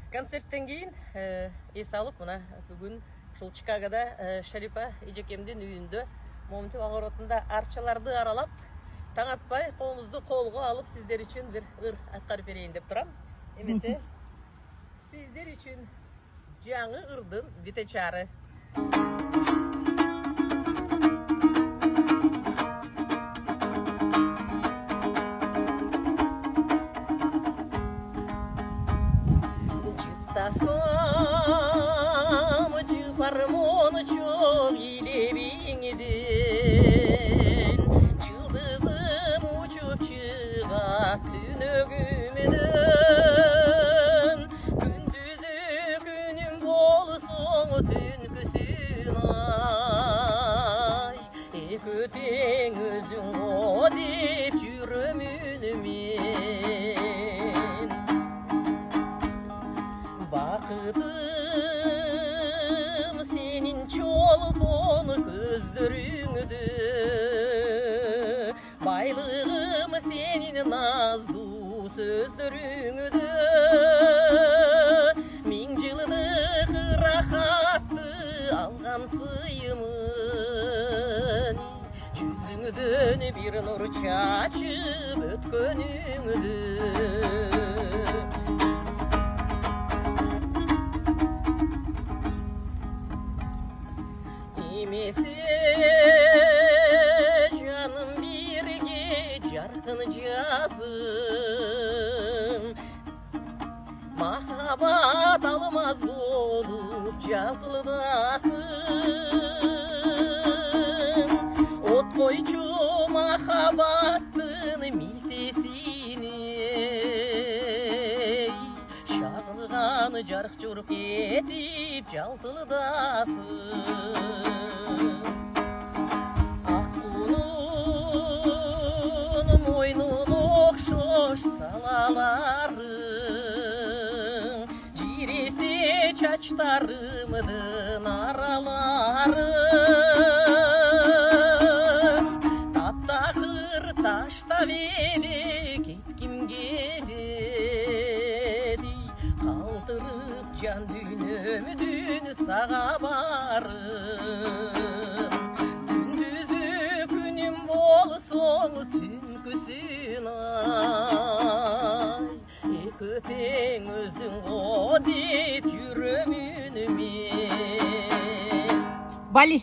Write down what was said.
Концерттен кейін ес алып, мына бүгін шул Чикагода Шарипа Ижекемдин үйүндө моментип огоротунда арчаларды аралап, таң атпай колуңузду колго алып сиздер үчүн бир ыр аткарып берейин деп турам. Эмесе сиздер үчүн жаңы ырдын витечары. Жыттасам жыпармон чоң илебиңден, жылдызым учуп чыгат түнөгүмдөн, күндүзү күнүм болсоң түнкүсүн ай, эки тең өзүң о деп жүрөмүн мен. Бакытым сенин чолпон көздөрүңдө, байлыгым сенин наздуу сөздөрүңдө, миң жылдык рахатты алган сыйымын, жүзүңдөн бир нур чачып өткөнүңдө. Emese canım birge jarkın жазым, махаббат алмаз болуп жалтылдасың, от койчу махаббаттын милтесине, шагылган жарк журк этип жалтылдасың. Мойнун окшош салаларың, жиресе чачтарымдын араларың, таптакыр таштап эле кетким келеди, калтырып жан дүйнөмдүн сага барын, күндүзү күнүм болсоң түнкүсүн ай, эки тең өзүң о деп жүрөмүн мен. Бали.